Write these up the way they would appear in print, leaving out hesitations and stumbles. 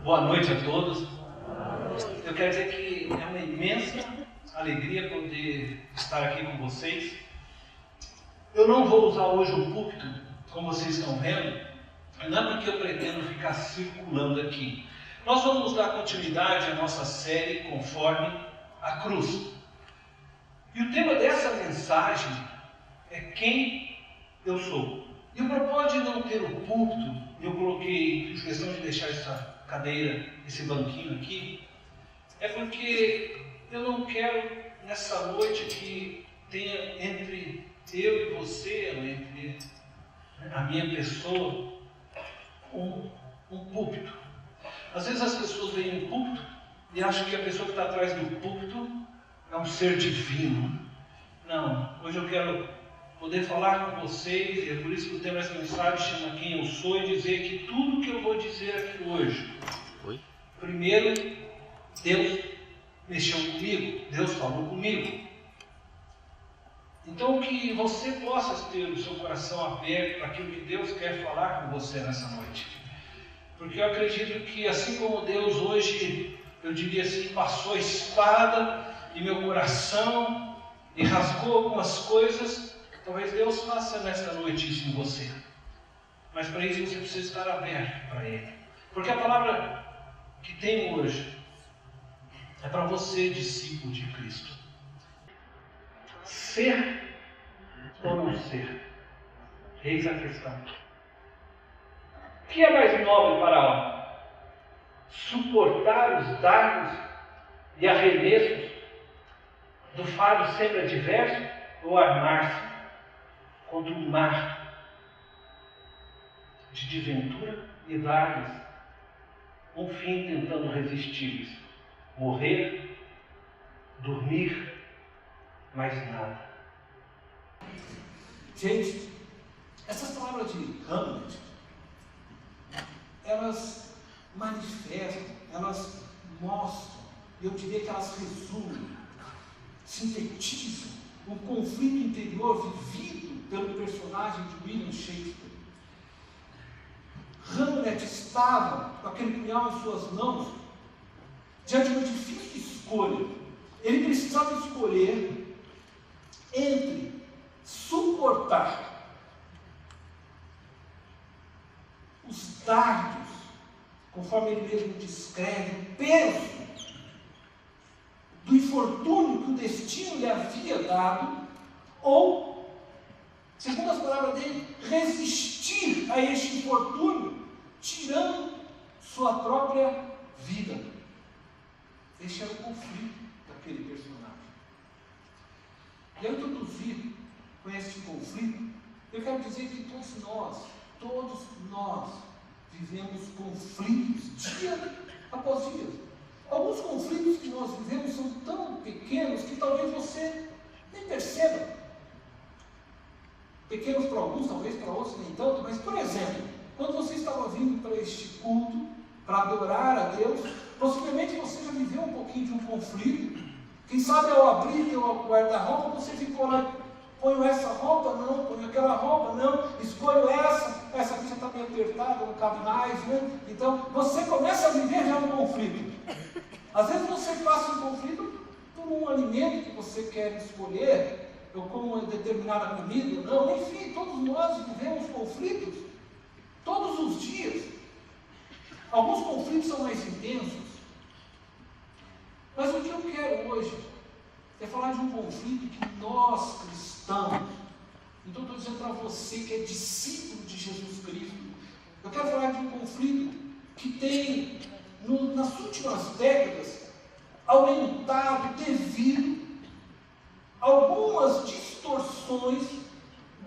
Boa noite a todos. Eu quero dizer que é uma imensa alegria poder estar aqui com vocês. Eu não vou usar hoje o púlpito, como vocês estão vendo, não é porque eu pretendo ficar circulando aqui. Nós vamos dar continuidade à nossa série conforme a cruz. E o tema dessa mensagem é quem eu sou. E o propósito de não ter o púlpito, eu coloquei, fiz questão de deixar essa cadeira, esse banquinho aqui, é porque eu não quero nessa noite que tenha entre eu e você, entre a minha pessoa, um púlpito. Às vezes as pessoas veem um púlpito e acham que a pessoa que está atrás do púlpito é um ser divino. Não, hoje eu quero poder falar com vocês, e é por isso que o tema dessa mensagem chama Quem Eu Sou, e dizer que tudo que eu vou dizer aqui hoje, primeiro, Deus mexeu comigo, Deus falou comigo. Então que você possa ter o seu coração aberto para aquilo que Deus quer falar com você nessa noite. Porque eu acredito que assim como Deus hoje, eu diria assim, passou a espada em meu coração e rasgou algumas coisas, talvez Deus faça nesta noite isso em você. Mas para isso você precisa estar aberto para Ele. Porque a palavra que tem hoje é para você, discípulo de Cristo. Ser ou não ser? Eis a questão. O que é mais nobre para a alma? Suportar os dardos e arremessos do fado sempre adverso ou armar-se contra um mar de desventura e dar-lhes um fim tentando resistir-lhes? Morrer, dormir, mais nada. Gente, essas palavras de Hamlet, elas manifestam, elas mostram, eu diria que elas resumem, sintetizam o conflito interior vivido pelo personagem de William Shakespeare. Hamlet estava com aquele punhal em suas mãos, diante de uma difícil escolha. Ele precisava escolher entre suportar os dardos, conforme ele mesmo descreve, o peso do infortúnio que o destino lhe havia dado, ou, segundo as palavras dele, resistir a este infortúnio, tirando sua própria vida. Este era o conflito daquele personagem. E ao introduzir com este conflito, eu quero dizer que todos nós vivemos conflitos dia após dia. Alguns conflitos que nós vivemos são tão pequenos que talvez você nem perceba. Pequenos para alguns, talvez para outros nem tanto, mas, por exemplo, quando você estava vindo para este culto, para adorar a Deus, possivelmente você já viveu um pouquinho de um conflito. Quem sabe ao abrir teu guarda-roupa, você ficou lá, ponho essa roupa, não, ponho aquela roupa, não, escolho essa aqui já está meio apertada, não cabe mais, né? Então, você começa a viver já um conflito. Às vezes você passa um conflito por um alimento que você quer escolher, ou como uma determinada comida, não, enfim, todos nós vivemos conflitos, todos os dias. Alguns conflitos são mais intensos, mas o que eu quero hoje é falar de um conflito que nós cristãos, então estou dizendo para você que é discípulo de Jesus Cristo, eu quero falar de um conflito que tem, nas últimas décadas, aumentado devido a algumas distorções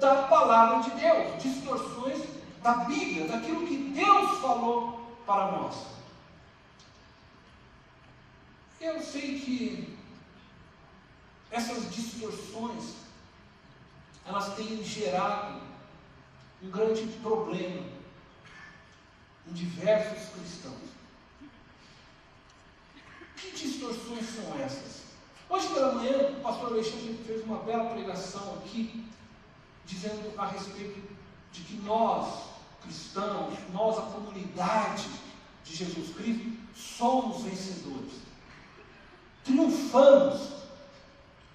da palavra de Deus, distorções da Bíblia, daquilo que Deus falou para nós. Eu sei que essas distorções, elas têm gerado um grande problema em diversos cristãos. Que distorções são essas? Hoje pela manhã, o pastor Alexandre fez uma bela pregação aqui, dizendo a respeito de que nós, cristãos, nós, a comunidade, de Jesus Cristo, somos vencedores. Triunfamos.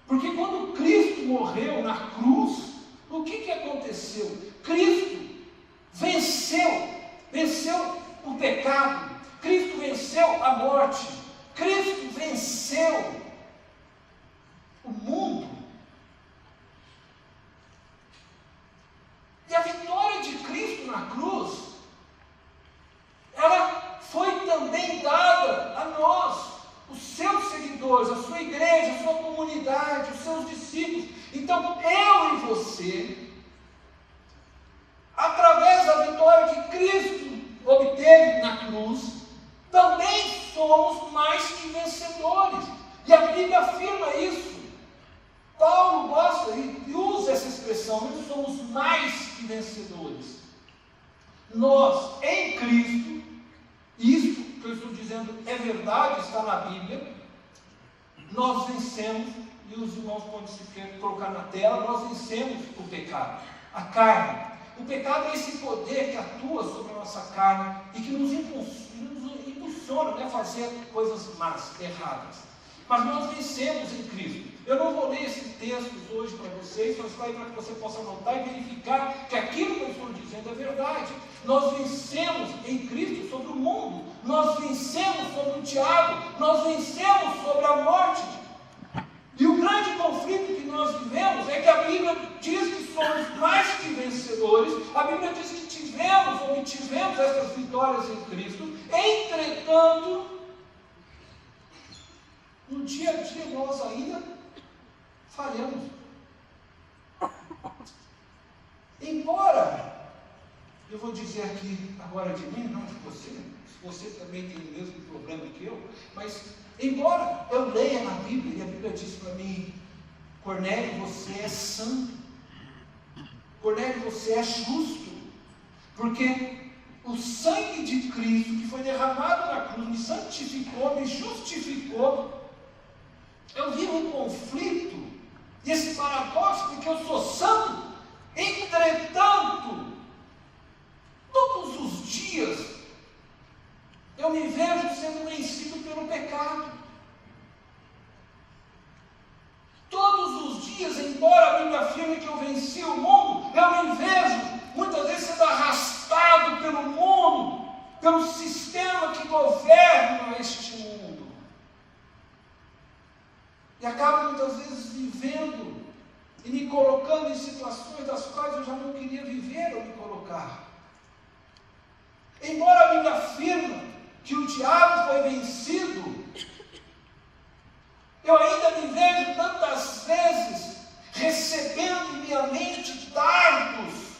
Porque quando Cristo morreu na cruz, o que aconteceu? Cristo venceu o pecado, Cristo venceu a morte, Cristo venceu o mundo. E a vitória de Cristo na cruz, ela foi também dada a nós, os seus seguidores, a sua igreja, a sua comunidade, os seus discípulos. Então, eu e você, através da vitória que Cristo obteve na cruz, também somos mais que vencedores. E a Bíblia afirma isso. Paulo gosta e usa essa expressão: nós somos mais que vencedores. Nós, em Cristo, isso que eu estou dizendo é verdade, está na Bíblia, nós vencemos, e os irmãos podem se colocar na tela, nós vencemos o pecado, a carne. O pecado é esse poder que atua sobre a nossa carne e que nos impulsiona a fazer coisas más, erradas. Mas nós vencemos em Cristo. Eu não vou ler esses textos hoje para vocês, mas está aí para que você possa anotar e verificar que aquilo que eu estou dizendo é verdade. Nós vencemos em Cristo sobre o mundo, nós vencemos sobre o diabo, nós vencemos sobre a morte. E o grande conflito que nós vivemos é que a Bíblia diz que somos mais que vencedores, a Bíblia diz que obtivemos essas vitórias em Cristo. Entretanto, no dia a dia nós ainda falhamos. Embora, eu vou dizer aqui agora de mim, não de você, se você também tem o mesmo problema que eu, mas embora eu leia na Bíblia, e a Bíblia diz para mim: Cornélio, você é santo, Cornélio, você é justo, porque o sangue de Cristo que foi derramado na cruz me santificou, me justificou. Eu vivo um conflito, e esse paradoxo, porque eu sou santo, entretanto, todos os dias eu me vejo sendo vencido pelo pecado. Todos os dias, embora a Bíblia afirme que eu venci o mundo, eu me vejo muitas vezes sendo arrastado pelo mundo, pelo sistema que governa este mundo. E acabo muitas vezes vivendo e me colocando em situações das quais eu já não queria viver ou me colocar. Embora a Bíblia afirme que o diabo foi vencido, eu ainda me vejo tantas vezes recebendo em minha mente dardos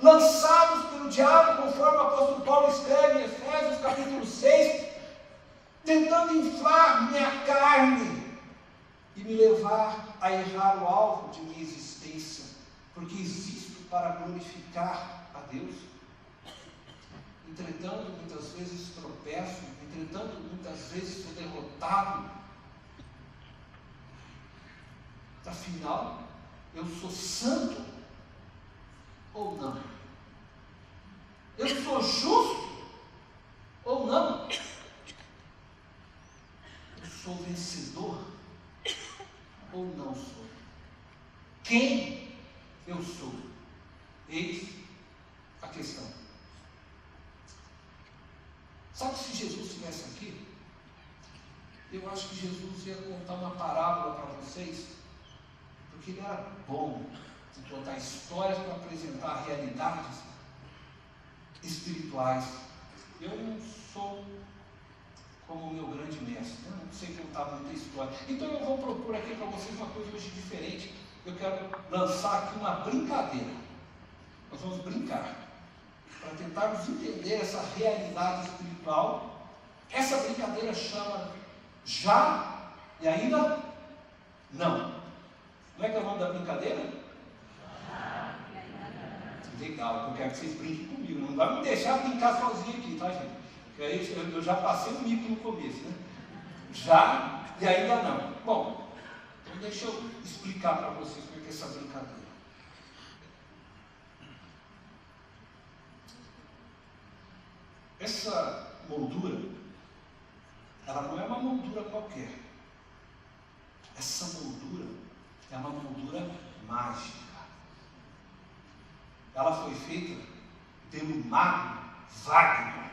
lançados pelo diabo, conforme o apóstolo Paulo escreve em Efésios capítulo 6, tentando inflar minha carne e me levar a errar o alvo de minha existência, porque existo para glorificar a Deus. Entretanto, muitas vezes tropeço, entretanto, muitas vezes sou derrotado. Afinal, eu sou santo ou não? Eu sou justo ou não? Eu sou vencedor ou não sou? Quem eu sou? Eis a questão. Sabe, se Jesus estivesse aqui, eu acho que Jesus ia contar uma parábola para vocês, porque ele era bom em contar histórias para apresentar realidades espirituais. Eu não sou como o meu grande mestre, eu não sei contar muita história. Então eu vou propor aqui para vocês uma coisa hoje diferente. Eu quero lançar aqui uma brincadeira. Nós vamos brincar para tentarmos entender essa realidade espiritual. Essa brincadeira chama Já e Ainda Não. Como é que é o nome da brincadeira? Legal, eu quero que vocês brinquem comigo. Não vai me deixar brincar sozinho aqui, tá, gente? Porque aí eu já passei o mico no começo, né? Já e ainda não. Bom, então deixa eu explicar para vocês como é que é essa brincadeira. essa moldura, ela não é uma moldura qualquer. Essa moldura é uma moldura mágica. Ela foi feita pelo mago Wagner.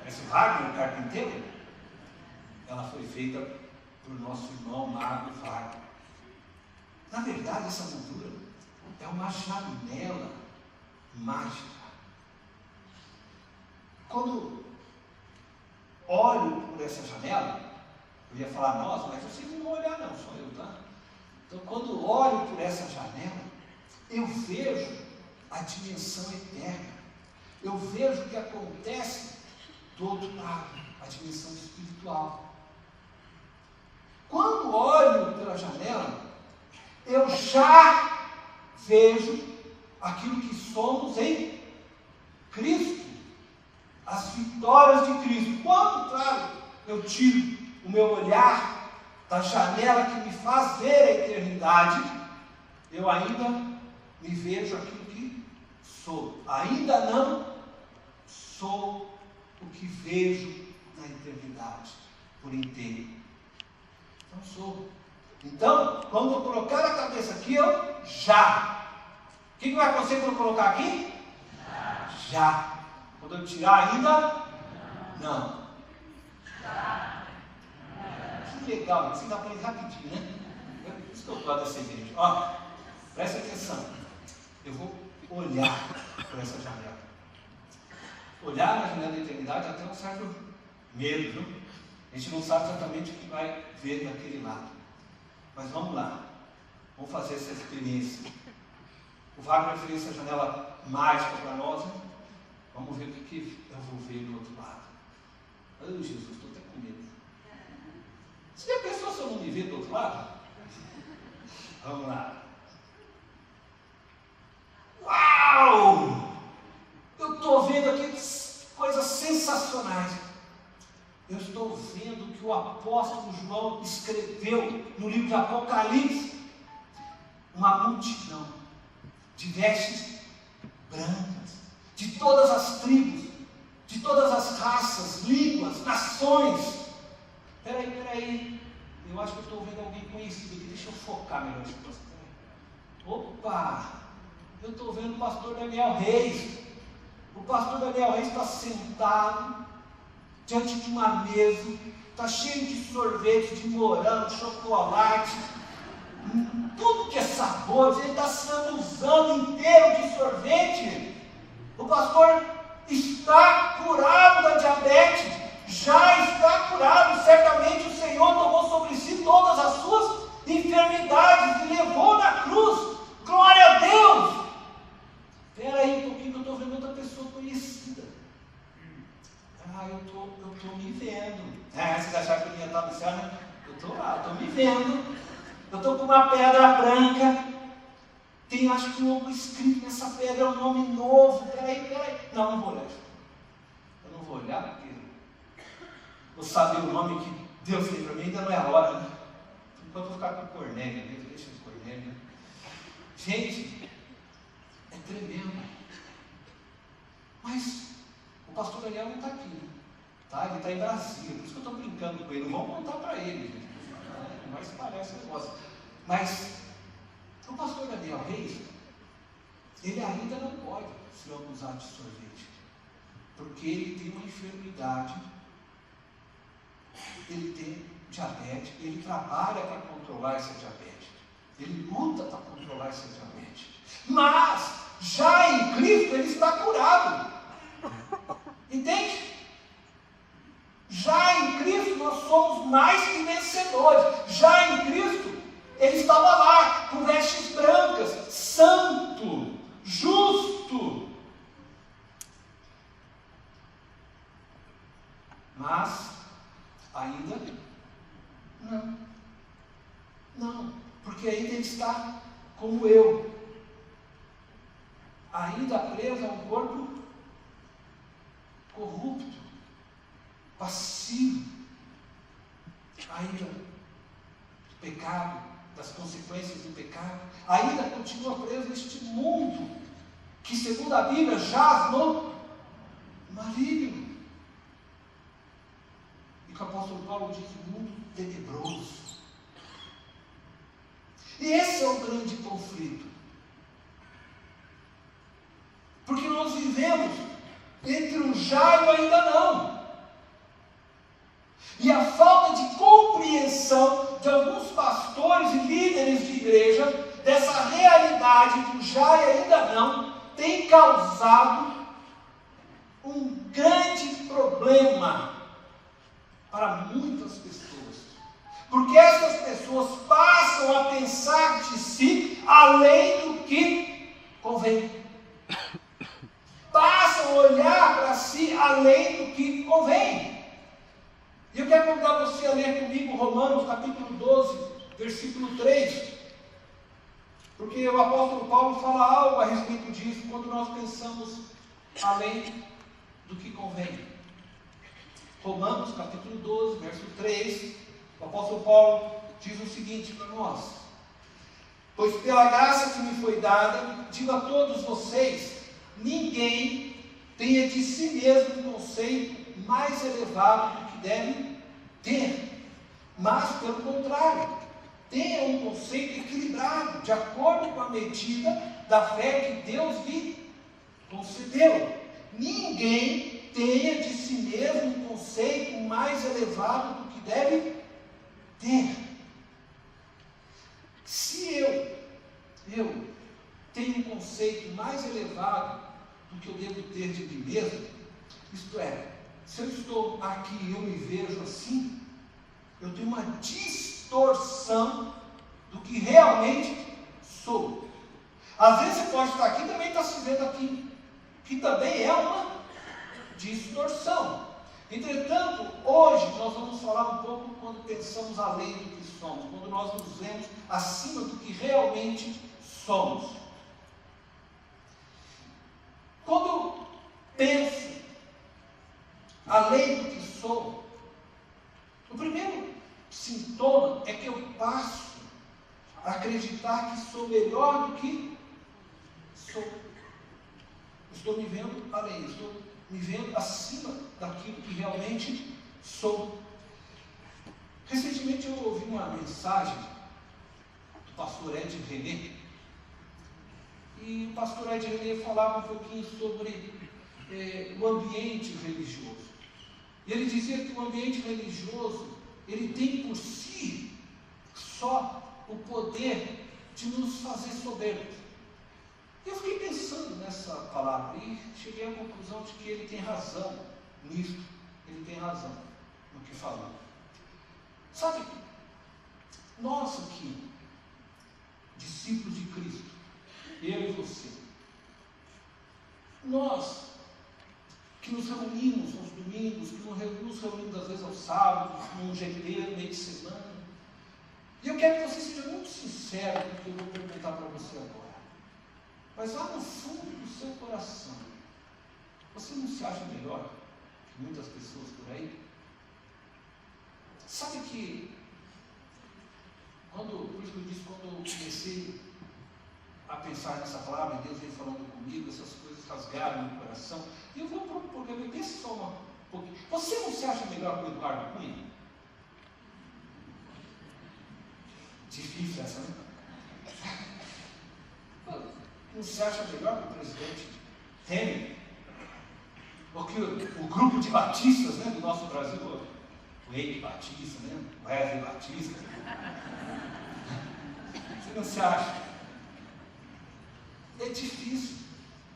Esse Wagner, o carpinteiro, ela foi feita por nosso irmão mago Wagner. Na verdade, essa moldura é uma janela mágica. Quando olho por essa janela, eu ia falar, nossa, mas vocês não vão olhar não, só eu, tá? Então, quando olho por essa janela, eu vejo a dimensão eterna. Eu vejo o que acontece do outro lado, a dimensão espiritual. Quando olho pela janela, eu já vejo aquilo que somos em Cristo. As vitórias de Cristo. Quando, claro, eu tiro o meu olhar da janela que me faz ver a eternidade, eu ainda me vejo aquilo que sou. Ainda não sou o que vejo na eternidade por inteiro. Não sou. Então, quando eu colocar a cabeça aqui, eu já. O que vai acontecer quando eu colocar aqui? Já. Quando eu tirar ainda? Não. Que legal, você dá para ir rapidinho, né? Por isso que eu gosto dessa igreja. Ó, presta atenção. Eu vou olhar por essa janela. Olhar na janela da eternidade até um certo medo, viu? A gente não sabe exatamente o que vai ver daquele lado. Mas vamos lá. Vamos fazer essa experiência. O Wagner fez essa janela mágica para nós, né? Vamos ver o que eu vou ver do outro lado. Ai, Jesus, estou até com medo. Você já pensou se eu não me ver do outro lado? Vamos lá. Uau! Eu estou vendo aqui coisas sensacionais. Eu estou vendo que o apóstolo João escreveu no livro de Apocalipse. Uma multidão de vestes brancas, de todas as tribos, de todas as raças, línguas, nações. Peraí, eu acho que eu estou vendo alguém conhecido aqui, deixa eu focar melhor esse pastor. Opa, eu estou vendo o pastor Daniel Reis. O pastor Daniel Reis está sentado diante de uma mesa, está cheio de sorvete, de morango, chocolate, tudo que é sabor, ele está se lambuzando inteiro de sorvete. O pastor está curado da diabetes, já está curado, certamente o Senhor tomou sobre si todas as suas enfermidades e levou na cruz, glória a Deus. Espera aí um pouquinho que eu estou vendo outra pessoa conhecida. Eu estou me vendo. Vocês acharam que eu ia estar no céu, né? Eu estou lá, estou me vendo. Eu estou com uma pedra branca. Tem, acho que um nome escrito nessa pedra, é um nome novo. Peraí. Não vou olhar. Eu não vou olhar porque vou saber o nome que Deus tem para mim, ainda não é a hora, né? Enquanto eu vou ficar com Cornélio mesmo, deixa eu Cornélio. Gente, é tremendo. Mas o pastor Daniel não está aqui, né? Ele está em Brasília, por isso que eu estou brincando com ele. Não vamos contar para ele, gente. Não se parece o negócio. Mas o pastor Daniel Reis, ele ainda não pode se abusar de sorvete, porque ele tem uma enfermidade, ele tem diabetes, ele trabalha para controlar essa diabetes, ele luta para controlar essa diabetes, mas já em Cristo ele está curado, entende? Já em Cristo nós somos mais que vencedores. Já em Cristo ele estava lá com vestes brancas, santo, justo. Mas ainda não, porque ainda ele está como eu, ainda preso a um corpo corrupto, passivo, ainda do pecado, das consequências do pecado, ainda continua preso neste mundo, que segundo a Bíblia jaz no maligno. apóstolo Paulo diz, mundo tenebroso. E esse é o grande conflito. Porque nós vivemos entre o já e o ainda não. E a falta de compreensão de alguns pastores e líderes de igreja dessa realidade do já e ainda não tem causado um grande problema para muitas pessoas. Porque essas pessoas passam a pensar de si além do que convém. Passam a olhar para si além do que convém. E eu quero convidar você a ler comigo Romanos capítulo 12, versículo 3. Porque o apóstolo Paulo fala algo a respeito disso quando nós pensamos além do que convém. Romanos capítulo 12, verso 3, o apóstolo Paulo diz o seguinte para nós: pois pela graça que me foi dada, digo a todos vocês, ninguém tenha de si mesmo um conceito mais elevado do que deve ter, mas pelo contrário, tenha um conceito equilibrado, de acordo com a medida da fé que Deus lhe concedeu. Ninguém tenha de si mesmo um conceito mais elevado do que deve ter. Se eu tenho um conceito mais elevado do que eu devo ter de mim mesmo, isto é, se eu estou aqui e eu me vejo assim, eu tenho uma distorção do que realmente sou. Às vezes você pode estar aqui e também estar se vendo aqui, que também é uma distorção. Entretanto, hoje nós vamos falar um pouco quando pensamos além do que somos, quando nós nos vemos acima do que realmente somos. Quando eu penso além do que sou, o primeiro sintoma é que eu passo a acreditar que sou melhor do que sou. Estou me vendo além, estou me vendo acima daquilo que realmente sou. Recentemente eu ouvi uma mensagem do pastor Ed René, e o pastor Ed René falava um pouquinho sobre o ambiente religioso. E ele dizia que o ambiente religioso, ele tem por si só o poder de nos fazer soberbos. Eu fiquei pensando nessa palavra e cheguei à conclusão de que ele tem razão nisso. Ele tem razão no que falou. Sabe, nós aqui, discípulos de Cristo, eu e você, nós que nos reunimos aos domingos, que nos reunimos às vezes aos sábados, num GP, no meio de semana, e eu quero que você seja muito sincero no que eu vou perguntar para você agora. Mas lá no fundo do seu coração, você não se acha melhor que muitas pessoas por aí? Sabe que, por isso que eu disse, quando eu comecei a pensar nessa palavra, Deus veio falando comigo, essas coisas rasgaram meu coração, e eu vou para o programa e pense só um pouquinho. Você não se acha melhor que o Eduardo Cunha? Difícil essa, né? Não se acha melhor que o presidente Temer? Ou que o grupo de batistas, né, do nosso Brasil, o Eike Batista, né, o Wesley Batista? Você não se acha? É difícil.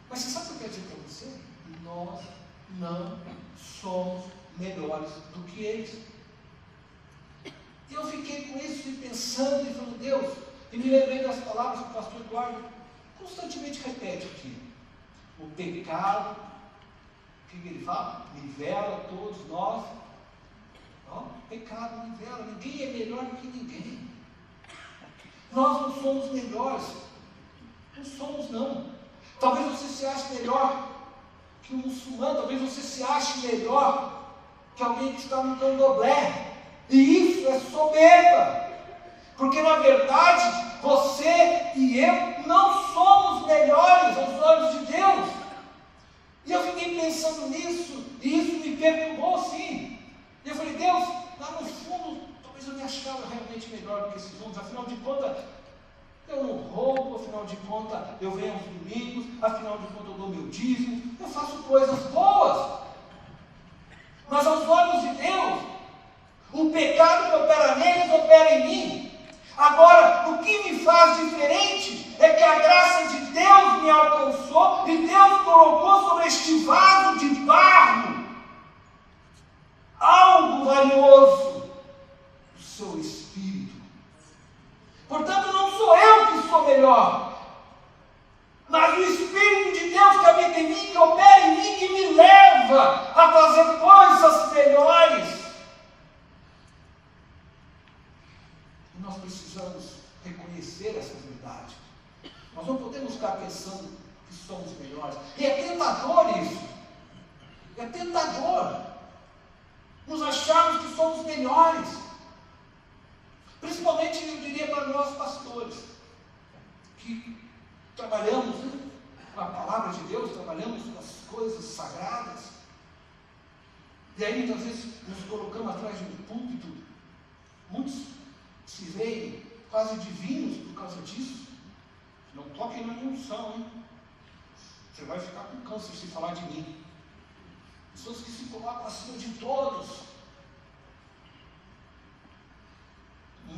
Mas você sabe o que eu quero dizer para você? Nós não somos melhores do que eles. Eu fiquei com isso e pensando e falando, Deus, e me lembrei das palavras que o pastor Eduardo constantemente repete aqui. O pecado, o que ele fala? Nivela todos nós. O pecado nivela, ninguém é melhor do que ninguém. Nós não somos melhores. Não somos, não. Talvez você se ache melhor que um muçulmano, talvez você se ache melhor que alguém que está no candomblé. E isso é soberba. Porque na verdade, você e eu não somos melhores aos olhos de Deus. E eu fiquei pensando nisso, e isso me perturbou sim. E eu falei, Deus, lá no fundo, talvez eu me achava realmente melhor do que esses homens. Afinal de contas, eu não roubo, afinal de contas, eu venho aos domingos, afinal de contas, eu dou meu dízimo, eu faço coisas boas. Mas aos olhos de Deus, o pecado que opera neles opera em mim. Agora, o que me faz diferente é que a graça de Deus me alcançou e Deus colocou sobre este vaso de barro algo valioso, o seu Espírito. Portanto, não sou eu que sou melhor, mas o Espírito de Deus que habita em mim, que opera em mim, que me leva a fazer coisas melhores. E nós precisamos reconhecer essa verdade. Nós não podemos ficar pensando que somos melhores. E é tentador isso. É tentador nos acharmos que somos melhores. Principalmente, eu diria, para nós pastores, que trabalhamos com a palavra de Deus, trabalhamos com as coisas sagradas, e aí muitas vezes nos colocamos atrás de um púlpito. Muitos se veem quase divinos por causa disso. Não toquem na minha unção, hein? Você vai ficar com câncer se falar de mim. Pessoas que se colocam acima de todos.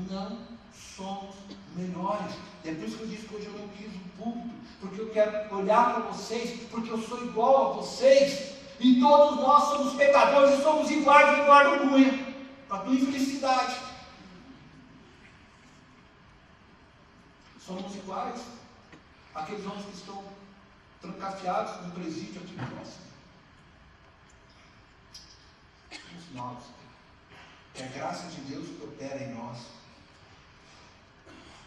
Não somos melhores. E é por isso que eu disse que hoje eu não quis o púlpito, porque eu quero olhar para vocês, porque eu sou igual a vocês, e todos nós somos pecadores e somos iguais, Eduardo Cunha, para a tua infelicidade. Somos iguais àqueles homens que estão trancafiados no presídio aqui próximo. Somos nós. É a graça de Deus que opera em nós.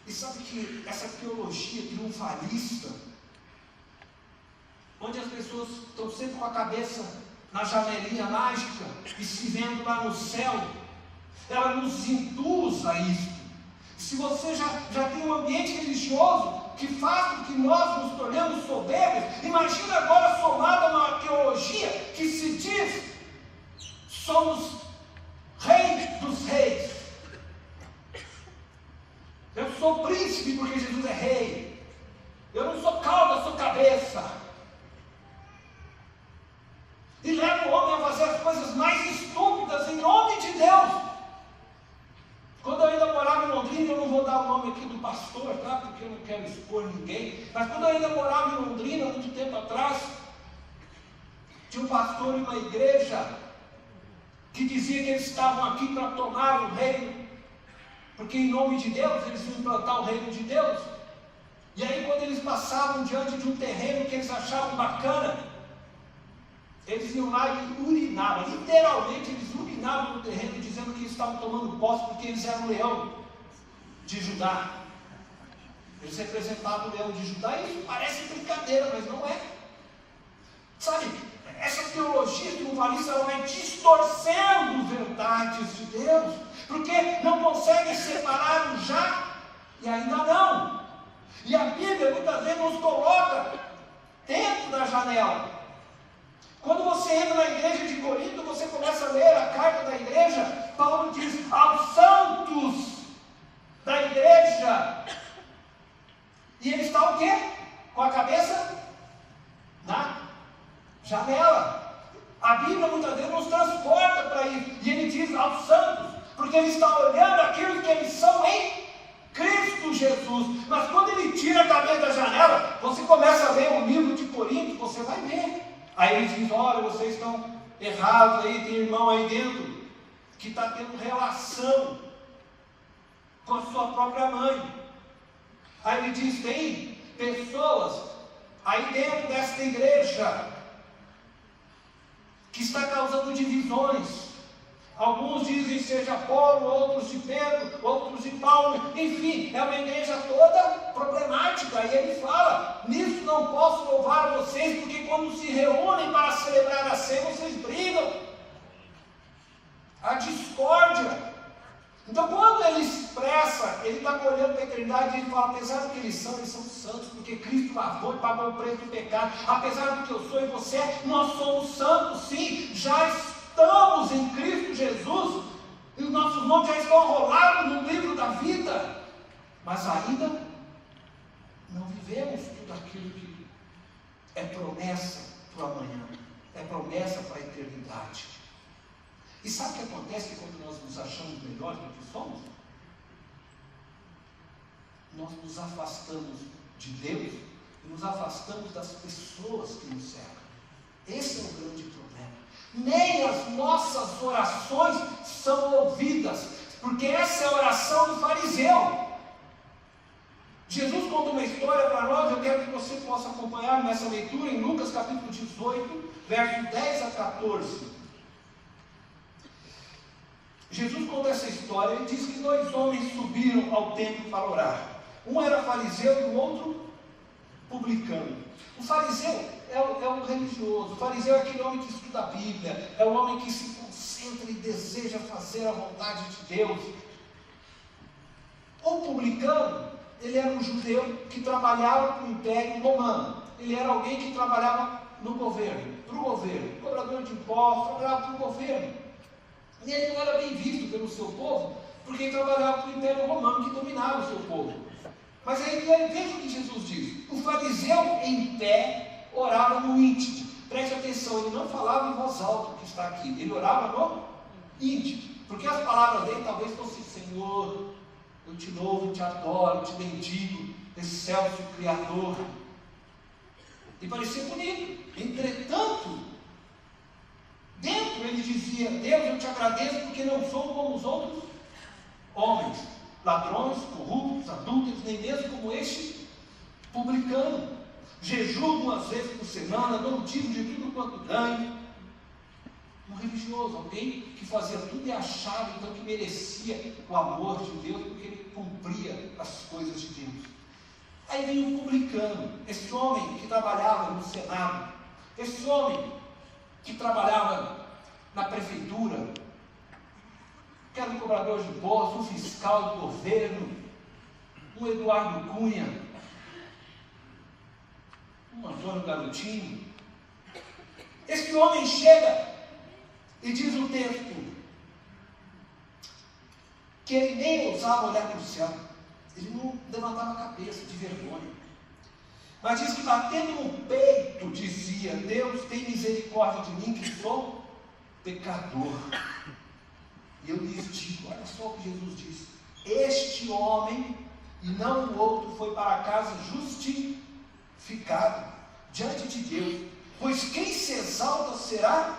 E sabe que essa teologia triunfalista, onde as pessoas estão sempre com a cabeça na janelinha mágica e se vendo lá no céu, ela nos induz a isso. Se você já tem um ambiente religioso que faz com que nós nos tornemos soberbos, imagina agora somado a uma teologia que se diz: somos rei dos reis. Eu sou príncipe porque Jesus é rei. Eu não sou cauda, sou cabeça. E leva o homem a fazer as coisas mais estúpidas em nome de Deus. Quando eu ainda morava em Londrina, eu não vou dar o nome aqui do pastor, tá? Porque eu não quero expor ninguém. Mas quando eu ainda morava em Londrina, muito tempo atrás, tinha um pastor em uma igreja que dizia que eles estavam aqui para tomar o reino, porque em nome de Deus eles iam implantar o reino de Deus. E aí quando eles passavam diante de um terreno que eles achavam bacana, eles iam lá e urinavam, literalmente eles urinavam no terreno, dizendo que eles estavam tomando posse porque eles eram o leão de Judá. Eles representavam o leão de Judá, e isso parece brincadeira, mas não é. Sabe, essa teologia triunfalista, ela vai distorcendo verdades de Deus, porque não consegue separar o já e ainda não. E a Bíblia muitas vezes nos coloca dentro da janela. Quando você entra na igreja de Corinto, você começa a ler a carta da igreja, Paulo diz aos santos da igreja, e ele está o quê? Com a cabeça na janela. A Bíblia muitas vezes nos transporta para isso, e ele diz aos santos, porque ele está olhando aquilo que eles são em Cristo Jesus. Mas quando ele tira a cabeça da janela, você começa a ler o livro de Corinto, você vai ver. Aí ele diz: olha, vocês estão errados aí, tem irmão aí dentro que está tendo relação com a sua própria mãe. Aí ele diz: tem pessoas aí dentro desta igreja que está causando divisões. Alguns dizem seja Apolo, outros de Pedro, outros de Paulo. Enfim, é uma igreja toda problemática. E ele fala: nisso não posso louvar vocês, porque quando se reúnem para celebrar a ceia, vocês brigam. A discórdia. Então quando ele expressa, ele está olhando para a eternidade e ele fala: apesar do que eles são santos, porque Cristo lavou e pagou o preço do pecado. Apesar do que eu sou e você, nós somos santos sim, já estamos em Cristo Jesus, E os nossos nomes já estão rolados no livro da vida. Mas ainda não vivemos tudo aquilo que é promessa para o amanhã. É promessa para a eternidade. E sabe o que acontece quando nós nos achamos melhores do que somos? Nós nos afastamos de Deus e nos afastamos das pessoas que nos cercam. Esse é o grande problema. Nem as nossas orações são ouvidas, porque essa é a oração do fariseu. Jesus conta uma história para nós, eu quero que você possa acompanhar nessa leitura em Lucas capítulo 18, versos 10 a 14. Jesus conta essa história e diz que 2 homens subiram ao templo para orar. Um era fariseu e o outro publicano. O fariseu é o religioso. O fariseu é aquele homem que estuda a Bíblia, é o homem que se concentra e deseja fazer a vontade de Deus. O publicano, ele era um judeu que trabalhava para o Império Romano. Ele era alguém que trabalhava no governo, para o governo, cobrador de impostos, trabalhava para o governo. E ele não era bem visto pelo seu povo, porque ele trabalhava para o Império Romano que dominava o seu povo. Mas aí veja o que Jesus diz. O fariseu em pé orava no íntimo. Preste atenção, ele não falava em voz alta, o que está aqui. Ele orava no íntimo. Porque as palavras dele talvez fossem: Senhor, eu te louvo, eu te adoro, eu te bendigo, excelso Criador. E parecia bonito. Entretanto, dentro ele dizia: Deus, eu te agradeço porque não sou como os outros homens, ladrões, corruptos, adúlteros, nem mesmo como este publicano. Jejuo 2 vezes por semana, dou motivo de tudo quanto ganho. Um religioso, alguém que fazia tudo e achava então que merecia o amor de Deus, porque ele cumpria as coisas de Deus. Aí vem o publicano, esse homem que trabalhava no Senado, esse homem que trabalhava na prefeitura, que era um cobrador de impostos, um fiscal do governo, um Eduardo Cunha, um Antônio Garotinho. Esse homem chega e diz o texto que ele nem ousava olhar para o céu, ele não levantava a cabeça de vergonha, mas diz que batendo no peito dizia: Deus, tem misericórdia de mim que sou pecador. E eu lhes digo, olha só o que Jesus disse: este homem e não o outro foi para casa justificado diante de Deus, pois quem se exalta será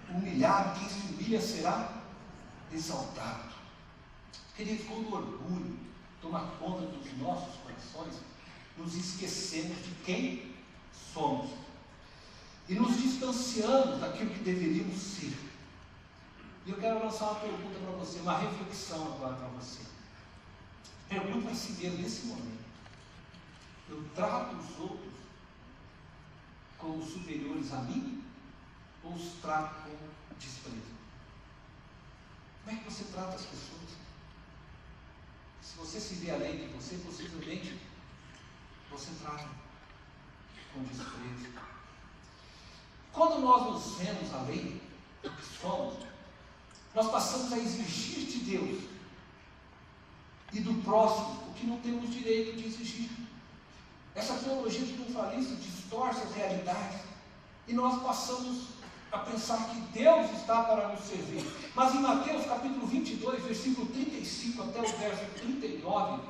humilhado, quem se humilha será exaltado. Queridos, quando o orgulho toma conta dos nossos corações, nos esquecemos de quem somos e nos distanciamos daquilo que deveríamos ser. E eu quero lançar uma pergunta para você, uma reflexão agora para você. Pergunta para si mesmo nesse momento: eu trato os outros como superiores a mim ou os trato com desprezo? Como é que você trata as pessoas? Se você se vê além de você, possivelmente você trata com desprezo. Quando nós nos vemos além do que somos, nós passamos a exigir de Deus e do próximo o que não temos direito de exigir. Essa teologia triunfalista distorce as realidades e nós passamos a pensar que Deus está para nos servir. Mas em Mateus capítulo 22, versículo 35 até o verso 39,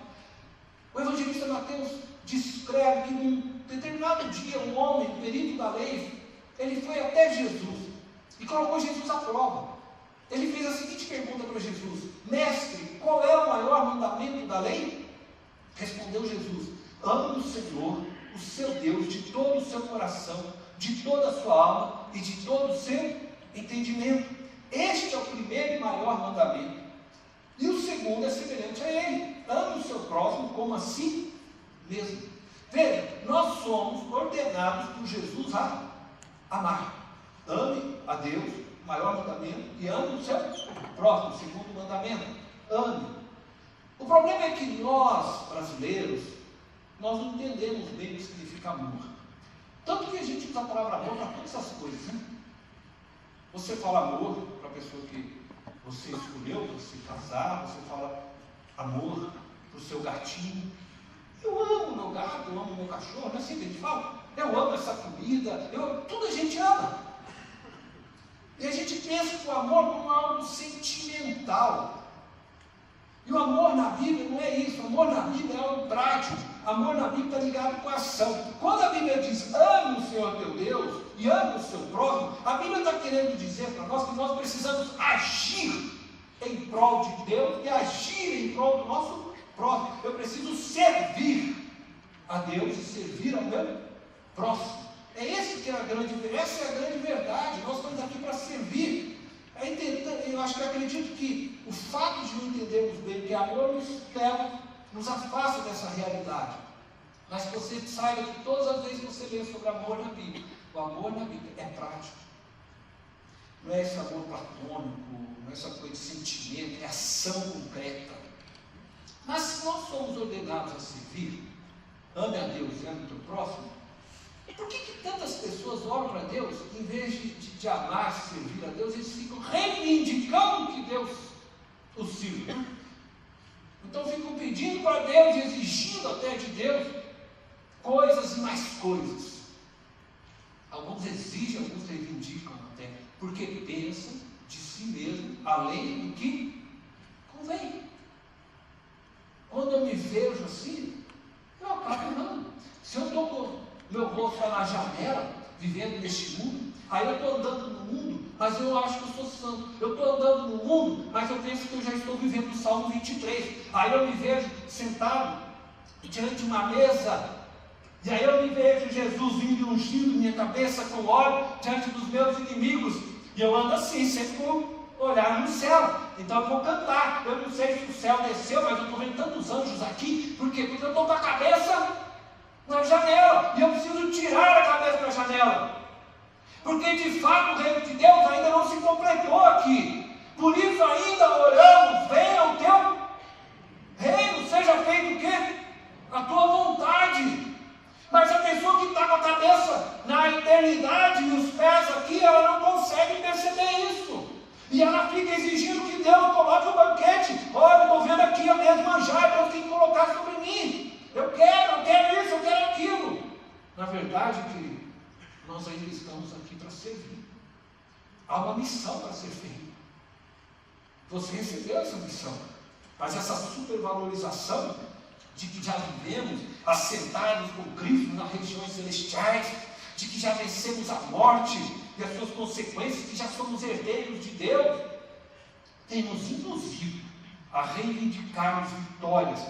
o evangelista Mateus descreve que num determinado dia um homem, perito da lei, ele foi até Jesus e colocou Jesus à prova. Ele fez a seguinte pergunta para Jesus: Mestre, qual é o maior mandamento da lei? Respondeu Jesus: ame o Senhor, o seu Deus, de todo o seu coração, de toda a sua alma e de todo o seu entendimento. Este é o primeiro e maior mandamento. E o segundo é semelhante a ele: ame o seu próximo como a si mesmo. Veja, nós somos ordenados por Jesus a amar. Ame a Deus, maior mandamento, e ame o seu próximo, segundo mandamento. Ame. O problema é que nós, brasileiros, nós não entendemos bem o que significa amor. Tanto que a gente usa a palavra amor para todas essas coisas, né? Você fala amor para a pessoa que Você escolheu para se casar, você fala amor para o seu gatinho. Eu amo meu gato, eu amo meu cachorro, não é assim que a gente fala? Eu amo essa comida, tudo a gente ama. E a gente pensa que o amor como algo sentimental. E o amor na Bíblia não é isso, o amor na Bíblia é algo prático. Amor na Bíblia está ligado com a ação. Quando a Bíblia diz, ame o Senhor teu Deus e ame o seu próximo, a Bíblia está querendo dizer para nós que nós precisamos agir em prol de Deus e agir em prol do nosso próximo. Eu preciso servir a Deus e servir ao meu próximo. Essa é a grande verdade. Nós estamos aqui para servir. Eu acho que acredito que o fato de não entendermos bem que amor nos afasta dessa realidade. Mas que você saiba que todas as vezes que você lê sobre amor na Bíblia, o amor na Bíblia é prático. Não é esse amor platônico, não é essa coisa de sentimento, é ação concreta. Mas se nós somos ordenados a servir, ame a Deus e ame o teu próximo, por que tantas pessoas oram para Deus, em vez de amar, servir a Deus, eles ficam reivindicando que Deus os sirva? Então ficam pedindo para Deus, exigindo até de Deus, coisas e mais coisas. Alguns exigem, alguns reivindicam até, porque pensam de si mesmo, além do que convém. Quando eu me vejo assim, eu acabo errando. Se eu estou com meu rosto na janela, vivendo neste mundo, aí eu estou andando no mundo, mas eu acho que eu sou santo. Eu estou andando no mundo, mas eu penso que eu já estou vivendo o Salmo 23. Aí eu me vejo sentado diante de uma mesa, e aí eu me vejo Jesus vindo ungindo minha cabeça com óleo diante dos meus inimigos, e eu ando assim, sempre com o olhar no céu. Então eu vou cantar. Eu não sei se o céu desceu, mas eu estou vendo tantos anjos aqui. Por quê? Porque eu estou com a cabeça na janela, e eu preciso tirar a cabeça da janela, porque de fato o reino de Deus ainda não se completou aqui. Por isso ainda oramos, venha o teu reino, seja feito o quê? A tua vontade. Mas a pessoa que está com a cabeça na eternidade e os pés aqui, ela não consegue perceber isso, e ela fica exigindo que Deus coloque o banquete. Olha, estou vendo aqui a mesa manjar, Deus tem que colocar sobre mim. Eu quero isso, eu quero aquilo. Na verdade, querido, nós ainda estamos aqui para servir. Há uma missão para ser feita. Você recebeu essa missão, mas essa supervalorização de que já vivemos assentados com Cristo nas regiões celestiais, de que já vencemos a morte e as suas consequências, que já somos herdeiros de Deus, tem nos induzido a reivindicarmos vitórias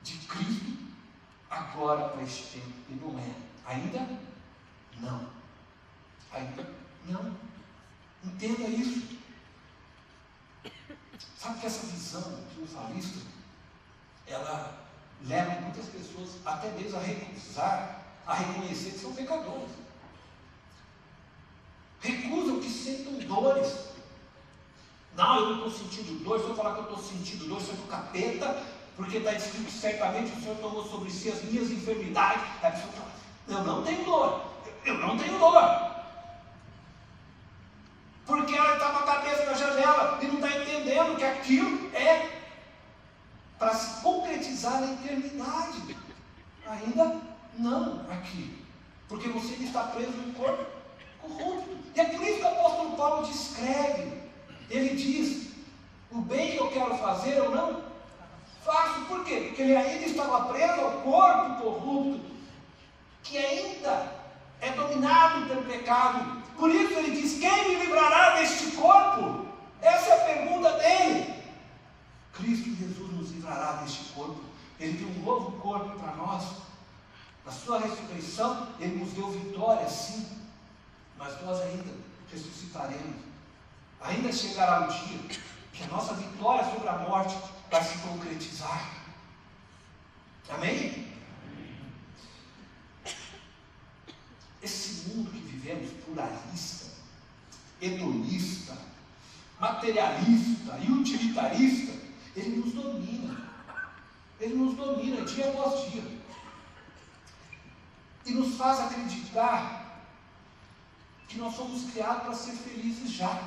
de Cristo agora para este tempo. E não é. Ainda não. Ainda não. Entenda isso. Sabe que essa visão triunfalista, ela leva muitas pessoas até mesmo a recusar, a reconhecer que são pecadores. Recusam que sentam dores. Não, eu não estou sentindo dor. Se eu falar que eu estou sentindo dor, isso é do capeta, porque está escrito que certamente o Senhor tomou sobre si as minhas enfermidades. A pessoa fala, eu não tenho dor. Eu não tenho dor. Porque ela está com a cabeça na janela e não está entendendo que aquilo é para se concretizar na eternidade. Ainda não aqui. Porque você ainda está preso no corpo corrupto. E é por isso que o apóstolo Paulo descreve. Ele diz, o bem que eu quero fazer eu não faço. Por quê? Porque ele ainda estava preso ao corpo corrupto, que ainda é dominado pelo pecado. Por isso ele diz, quem me livrará deste corpo? Essa é a pergunta dele. Cristo Jesus nos livrará deste corpo. Ele tem um novo corpo para nós. Na sua ressurreição, ele nos deu vitória, sim, mas nós ainda ressuscitaremos. Ainda chegará o dia que a nossa vitória sobre a morte vai se concretizar. Amém? Esse mundo que vivemos, pluralista, hedonista, materialista e utilitarista, ele nos domina. Ele nos domina dia após dia. E nos faz acreditar que nós somos criados para ser felizes já.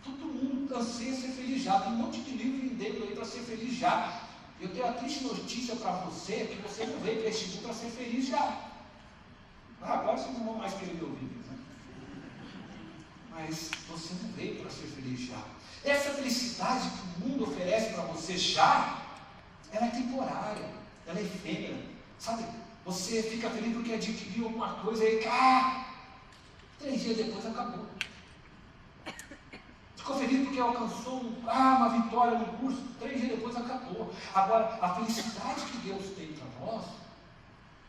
Todo mundo anseia ser feliz já. Tem um monte de livro vendendo aí para ser feliz já. Eu tenho a triste notícia para você, que você não veio para este mundo para ser feliz já. Agora vocês não vão mais querer me ouvir, né? Mas você não veio para ser feliz já. Essa felicidade que o mundo oferece para você já, ela é temporária, ela é efêmera. Sabe, você fica feliz porque adquiriu alguma coisa e 3 dias depois acabou. Ficou feliz porque alcançou uma vitória no curso, 3 dias depois acabou. Agora, a felicidade que Deus tem para nós,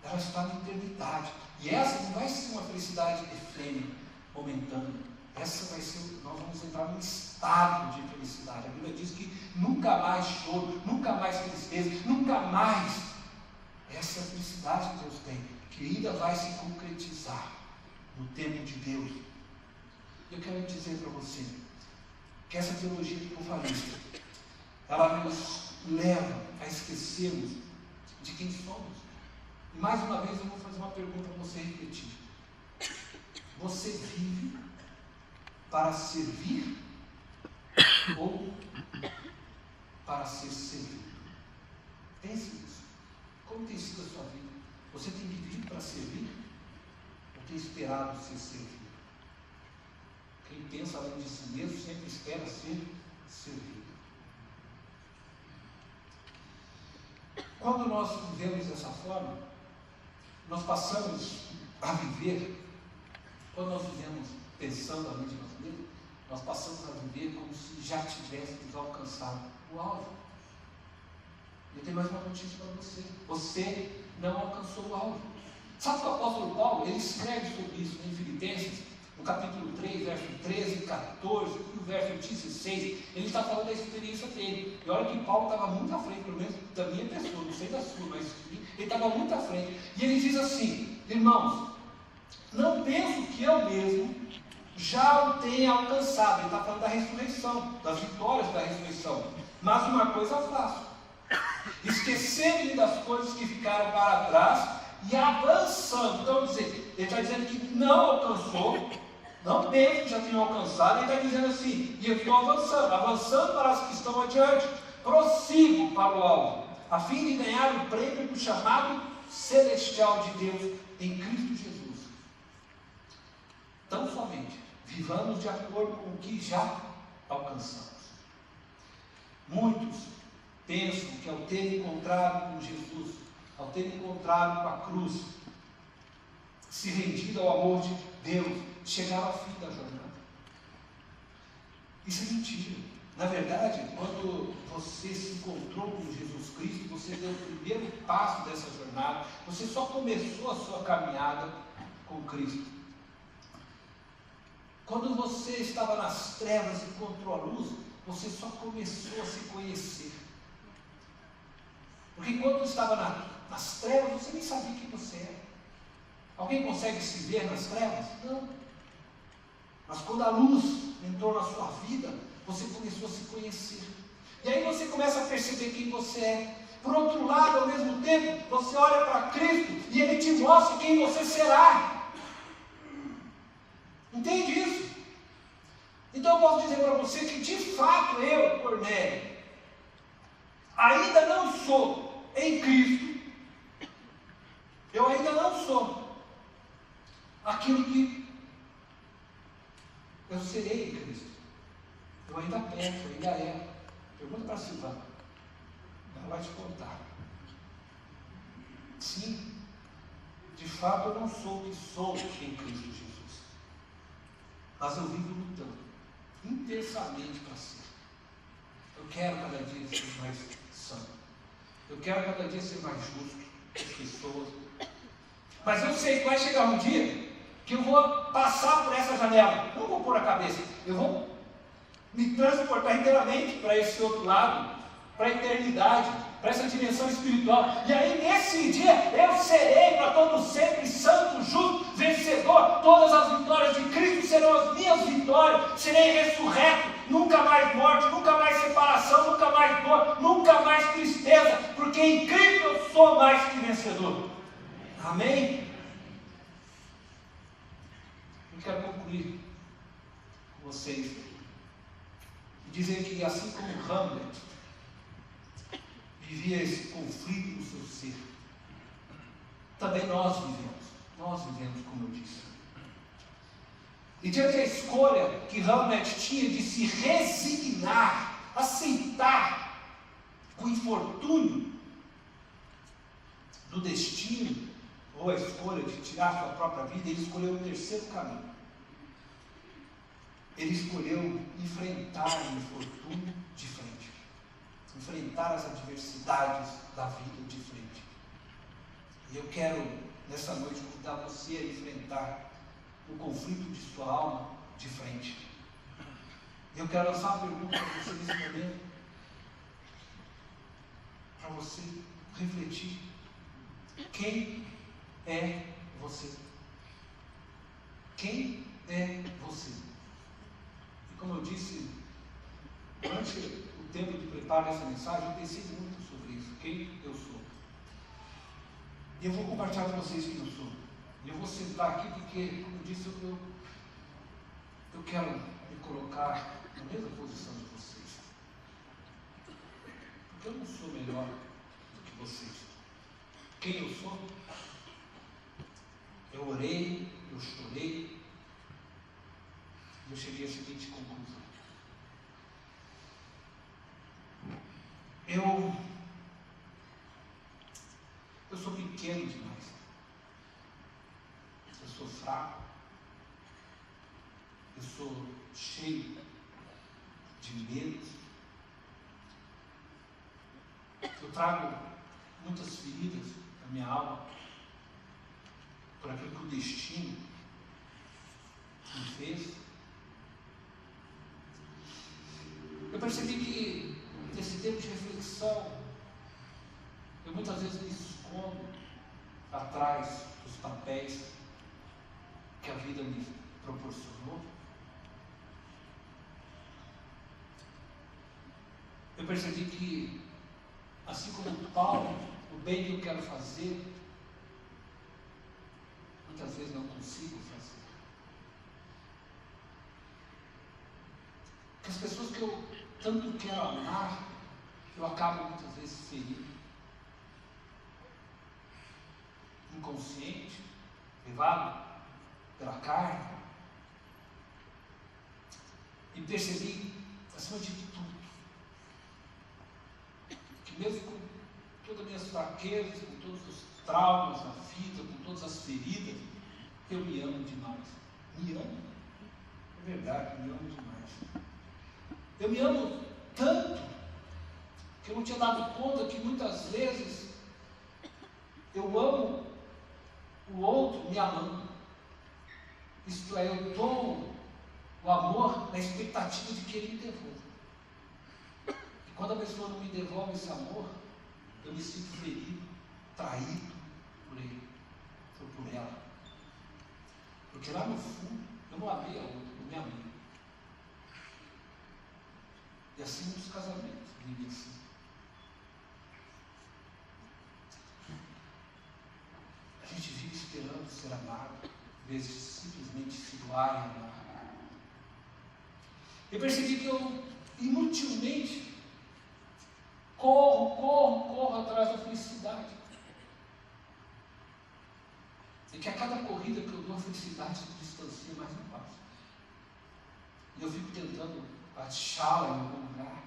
ela está na eternidade. E essa não vai ser uma felicidade efêmera, momentânea. Essa vai ser, nós vamos entrar num estado de felicidade. A Bíblia diz que nunca mais choro, nunca mais tristeza, nunca mais. Essa é a felicidade que Deus tem, que ainda vai se concretizar no tempo de Deus. Eu quero dizer para você que essa teologia que eu falei, ela nos leva a esquecermos de quem somos. E mais uma vez eu vou fazer uma pergunta para você refletir. Você vive para servir ou para ser servido? Pense nisso. Como tem sido a sua vida? Você tem vivido para servir ou tem esperado ser servido? Quem pensa além de si mesmo sempre espera ser servido. Quando nós vivemos dessa forma, nós passamos a viver, quando nós vivemos pensando além de nós mesmos, nós passamos a viver como se já tivéssemos alcançado o alvo. Eu tenho mais uma notícia para você. Você não alcançou o alvo. Sabe que o apóstolo Paulo, ele escreve sobre isso em Filipenses, no capítulo 3, verso 13, 14 e o verso 16, ele está falando da experiência dele. E olha que Paulo estava muito à frente, pelo menos da minha pessoa, não sei da sua, mas ele estava muito à frente. E ele diz assim: irmãos, não penso que eu mesmo já o tenha alcançado. Ele está falando da ressurreição, das vitórias da ressurreição. Mas uma coisa faço, esquecendo-me das coisas que ficaram para trás e avançando. Então, ele está dizendo que não alcançou, não penso que já tenha alcançado. Ele está dizendo assim: e eu estou avançando para as que estão adiante, prossigo para o alvo, a fim de ganhar o prêmio do chamado celestial de Deus em Cristo Jesus. Tão somente vivamos de acordo com o que já alcançamos. Muitos pensam que ao ter encontrado com Jesus, ao ter encontrado com a cruz, se rendido ao amor de Deus, chegaram ao fim da jornada. Isso é mentira. Na verdade, quando você se encontrou com Jesus Cristo, você deu o primeiro passo dessa jornada, você só começou a sua caminhada com Cristo. Quando você estava nas trevas e encontrou a luz, você só começou a se conhecer. Porque enquanto estava nas trevas, você nem sabia quem você era. Alguém consegue se ver nas trevas? Não. Mas quando a luz entrou na sua vida, você começou a se conhecer. E aí você começa a perceber quem você é. Por outro lado, ao mesmo tempo, você olha para Cristo e Ele te mostra quem você será. Entende isso? Então eu posso dizer para você que de fato eu, Cornélio, ainda não sou em Cristo, eu ainda não sou aquilo que eu serei em Cristo. Eu ainda penso, eu ainda é. Pergunta para a Silvana, ela vai te contar. Sim, de fato eu não sou o que sou em Cristo Jesus. Mas eu vivo lutando intensamente para ser. Eu quero cada dia ser mais santo. Eu quero cada dia ser mais justo com as pessoas. Mas eu sei que vai chegar um dia que eu vou passar por essa janela. Não vou pôr a cabeça. Eu vou me transportar inteiramente para esse outro lado, para a eternidade, para essa dimensão espiritual. E aí nesse dia eu serei para todo sempre santo, justo, vencedor. Todas as vitórias de Cristo serão as minhas vitórias. Serei ressurreto, nunca mais morte, nunca mais separação, nunca mais dor, nunca mais tristeza, porque em Cristo eu sou mais que vencedor. Amém? Eu quero concluir com vocês dizem que assim como Hamlet vivia esse conflito no seu ser, também nós vivemos, como eu disse. E diante da escolha que Hamlet tinha de se resignar, aceitar o infortúnio do destino, ou a escolha de tirar sua própria vida, ele escolheu o terceiro caminho. Ele escolheu enfrentar o infortúnio de frente, enfrentar as adversidades da vida de frente. E eu quero, nessa noite, convidar você a enfrentar o conflito de sua alma de frente. Eu quero lançar uma pergunta para você nesse momento, para você refletir. Quem é você? Quem é você? E como eu disse, durante o tempo de preparo dessa mensagem, eu pensei muito sobre isso. Quem eu sou? E eu vou compartilhar com vocês quem eu sou. E eu vou sentar aqui porque, como eu disse, eu quero me colocar na mesma posição de vocês. Porque eu não sou melhor do que vocês. Quem eu sou? Eu orei, eu chorei, e eu cheguei à seguinte conclusão. Eu sou pequeno demais. Eu sou fraco. Eu sou cheio de medos. Eu trago muitas feridas na minha alma por aquilo que o destino me fez. Eu percebi que nesse tempo de reflexão eu muitas vezes me escondo atrás dos papéis que a vida me proporcionou. Eu percebi que, assim como Paulo, o bem que eu quero fazer, muitas vezes não consigo fazer. Que as pessoas que eu tanto quero amar, eu acabo muitas vezes ferindo. Inconsciente, levado pela carne. E percebi, acima de tudo, que mesmo com todas as minhas fraquezas, com todos os traumas da vida, com todas as feridas, eu me amo demais. Me amo. É verdade, me amo demais. Eu me amo tanto que eu não tinha dado conta que muitas vezes eu amo o outro me amando. Isto é, eu dou o amor na expectativa de que ele me devolva. E quando a pessoa não me devolve esse amor, eu me sinto ferido, traído por ele, ou por ela. Porque lá no fundo, eu não amei a outra, eu me amei. E assim muitos casamentos vivem assim. A gente vive esperando ser amado, às vezes simplesmente se doar e amar. Eu percebi que eu inutilmente corro atrás da felicidade. E que a cada corrida que eu dou, a felicidade se distancia mais um passo. E eu fico tentando achá-la em algum lugar.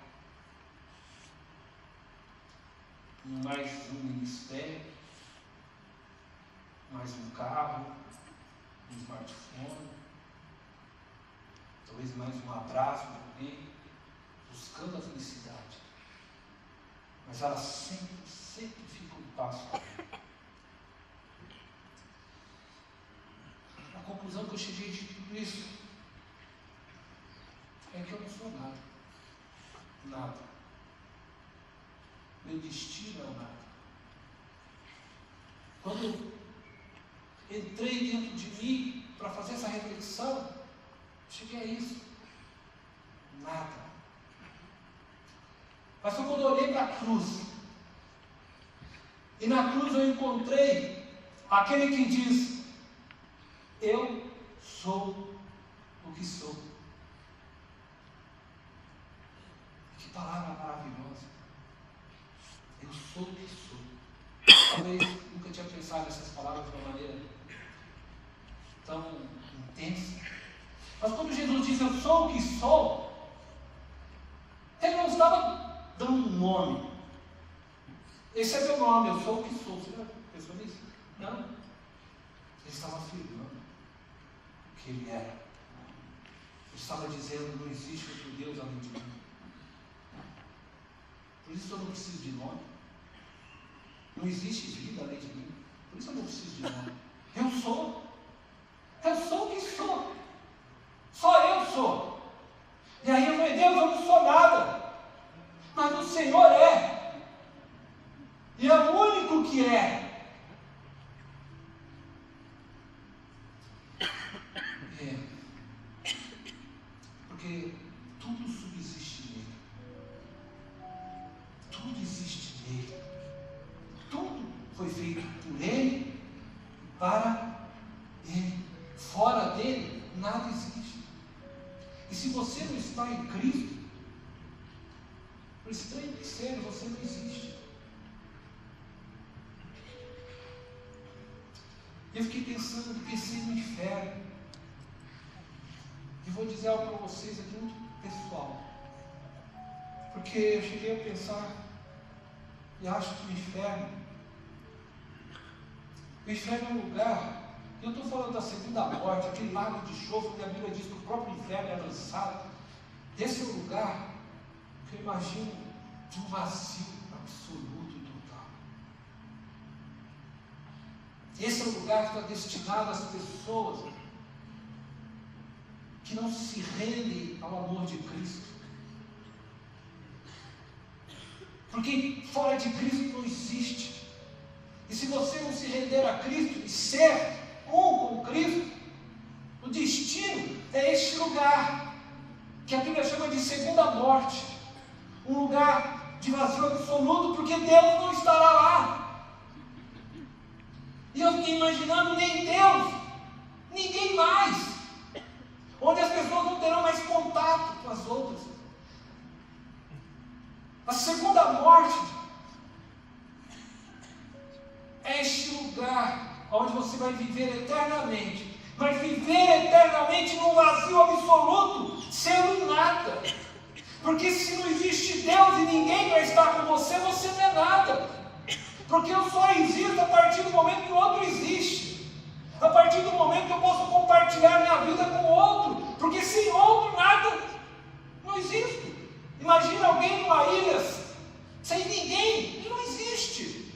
Em mais um ministério, mais um carro, um smartphone, talvez mais um abraço de alguém, buscando a felicidade. Mas ela sempre fica um passo. A conclusão que eu cheguei de tudo isso é que eu não sou nada. Nada. Meu destino é nada. Quando eu entrei dentro de mim para fazer essa reflexão, cheguei a isso. Nada. Mas foi quando eu olhei para a cruz. E na cruz eu encontrei aquele que diz: eu sou o que sou. Que palavra maravilhosa. Eu sou o que sou. Talvez nunca tinha pensado nessas palavras de uma maneira tão intensa. Mas quando Jesus diz eu sou o que sou, ele não estava dando um nome. Esse é meu nome, eu sou o que sou. Você já pensou nisso? Não. Ele estava afirmando o que ele era. Ele estava dizendo, não existe outro Deus além de mim. Por isso eu não preciso de nome. Não existe vida além de mim. Por isso eu não preciso de nome. Eu sou. Eu sou o que sou. Só eu sou. E aí eu falei, Deus, eu não sou nada. Mas o Senhor é. E é o único que é. Porque tudo subsiste nele. Tudo existe nele. Tudo foi feito por ele, para ele. Fora dele, nada existe. E se você não está em Cristo, por estranho que seja, você não existe. Eu fiquei pensei no inferno. E vou dizer algo para vocês aqui muito pessoal. Porque eu cheguei a pensar, e acho que o inferno é um lugar, e eu estou falando da segunda morte, aquele lago de enxofre que a Bíblia diz que o próprio inferno é lançado. Esse é o lugar que eu imagino de um vazio absoluto e total. Esse é o lugar que está destinado às pessoas que não se rendem ao amor de Cristo. Porque fora de Cristo não existe. E se você não se render a Cristo e ser um com Cristo, o destino é este lugar, que a Bíblia chama de segunda morte. Um lugar de vazio absoluto, porque Deus não estará lá. E eu fiquei imaginando, nem Deus, ninguém mais. Onde as pessoas não terão mais contato com as outras. A segunda morte é este lugar onde você vai viver eternamente. Vai viver eternamente num vazio absoluto, sendo nada. Porque se não existe Deus e ninguém vai estar com você, você não é nada. Porque eu só existo a partir do momento que o outro existe. A partir do momento que eu posso compartilhar minha vida com o outro. Porque sem outro nada, não existe. Imagina alguém numa ilha sem ninguém, e não existe.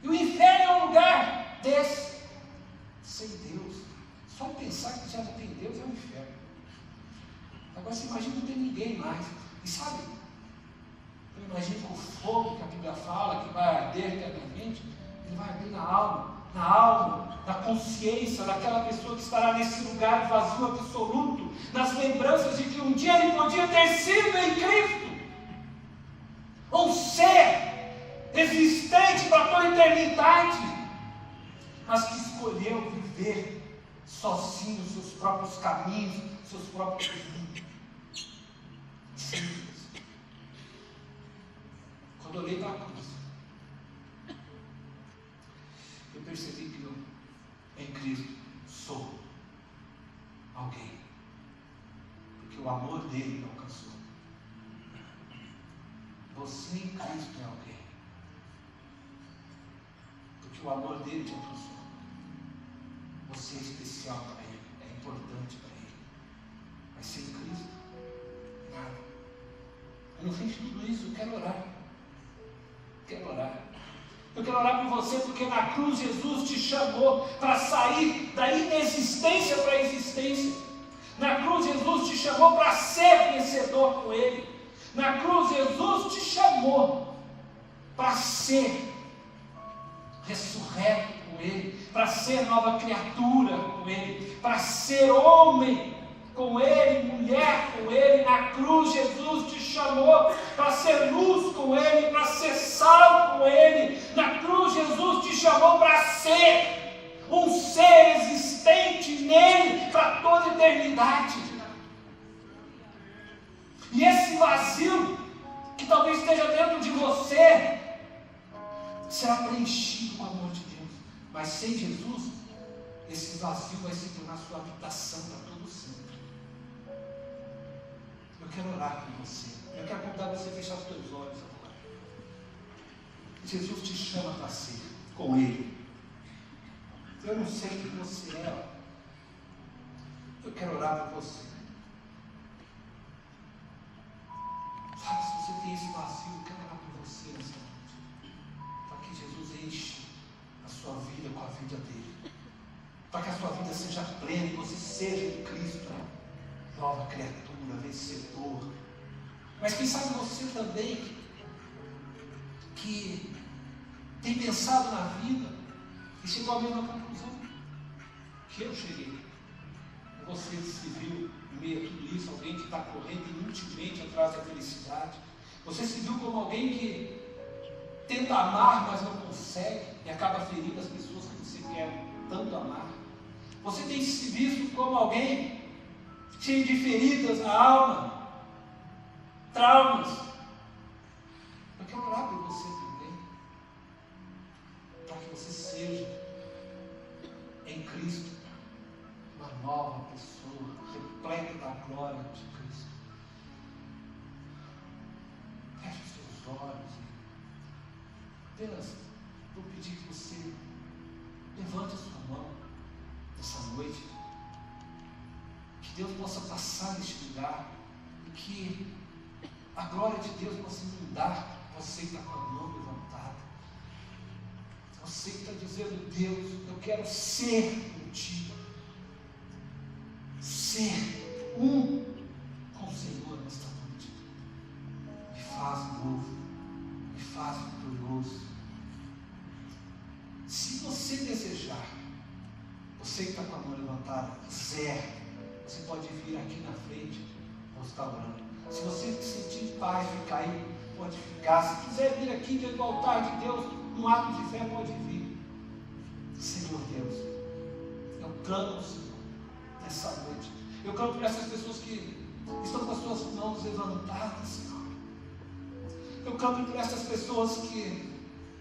E o inferno é um lugar desse, sem Deus. Só pensar que já não tem Deus é um inferno. Agora você imagina não ter ninguém mais. E sabe, eu imagino que o fogo que a Bíblia fala, que vai arder eternamente, ele vai arder na alma, na consciência daquela pessoa que estará nesse lugar vazio absoluto, nas lembranças de que um dia ele podia ter sido em Cristo, um ser existente para toda a eternidade, mas que escolheu viver sozinho os seus próprios caminhos, seus próprios caminhos. Simples. Quando eu olhei para a cruz, eu percebi que eu, em Cristo, sou alguém. Porque o amor dele me alcançou. Você em Cristo é alguém. Porque o amor dele te alcançou. Você é especial para ele, é importante para ele. Mas sem Cristo, nada. E no fim de tudo isso, eu quero orar. Eu quero orar por você, porque na cruz Jesus te chamou para sair da inexistência para a existência. Na cruz Jesus te chamou para ser vencedor com Ele. Na cruz Jesus te chamou para ser ressurreto com Ele, para ser nova criatura com Ele, para ser homem com Ele, mulher com Ele. Na cruz Jesus te chamou para ser luz com Ele, para ser sal com Ele. Na cruz Jesus te chamou para ser um ser existente nele para toda a eternidade. E esse vazio que talvez esteja dentro de você será preenchido com o amor de Deus. Mas sem Jesus, esse vazio vai se tornar sua habitação para todo sempre. Eu quero orar por você. Eu quero convidar você a fechar os teus olhos agora. Jesus te chama para ser com Ele. Eu não sei quem você é. Eu quero orar por você. Sabe, se você tem esse vazio, eu quero orar por você nessa noite. Para que Jesus enche a sua vida com a vida dele. Para que a sua vida seja plena e você seja de Cristo. Nova criatura, vencedor. Mas quem sabe você também, que tem pensado na vida e chegou à mesma conclusão que eu cheguei. Você se viu em meio a tudo isso, alguém que está correndo inutilmente atrás da felicidade. Você se viu como alguém que tenta amar, mas não consegue e acaba ferindo as pessoas que você quer tanto amar. Você tem se visto como alguém cheio de feridas na alma, traumas. Eu quero orar por você também, para que você seja em Cristo uma nova pessoa, repleta da glória de Cristo. Feche os seus olhos e apenas vou pedir que você levante a sua mão nessa noite, que Deus possa passar neste lugar e que a glória de Deus possa inundar você que está com a mão levantada, você que está dizendo: Deus, eu quero ser contigo, ser um com o Senhor nesta noite. Me faz novo, me faz vitorioso. Se você desejar, você que está com a mão levantada, quiser, você pode vir aqui na frente, vou estar orando. Se você sentir paz, ficar aí, pode ficar. Se quiser vir aqui diante do altar de Deus, num ato de fé, pode vir. Senhor Deus, eu clamo ao Senhor nessa noite. Eu clamo por essas pessoas que estão com as suas mãos levantadas, Senhor. Eu clamo por essas pessoas que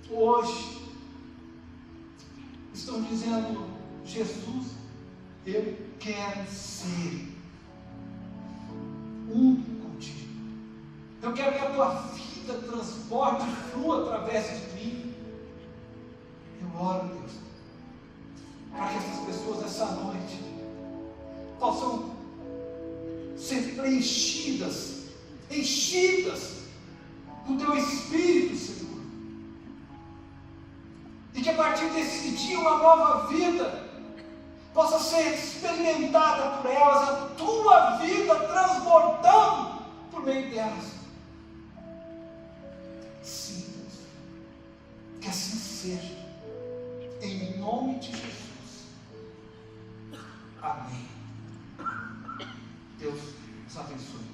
hoje estão dizendo: Jesus, eu quero ser um contigo. Eu quero que a tua vida transborde e flua através de mim. Eu oro, Deus, para que essas pessoas essa noite possam ser preenchidas, enchidas do teu Espírito, Senhor. E que a partir desse dia uma nova vida possa ser experimentada por elas, a tua vida transbordando por meio delas. Sim, Deus, que assim seja, em nome de Jesus. Amém. Deus nos abençoe.